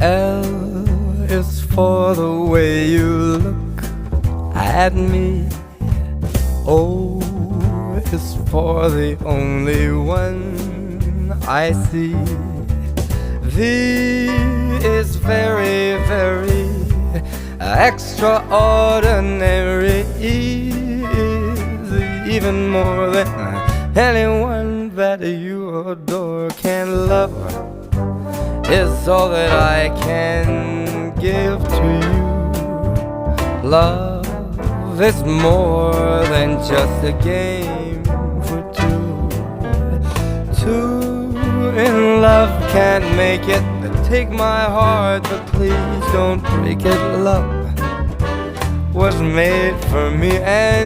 L is for the way you look at me. O is for the only one I see. V is very, very extraordinary. E is even more than anyone that you adore can love. Is all that I can give to you. Love is more than just a game for two. Two in love can't make it. Take my heart, but please don't break it. Love was made for me and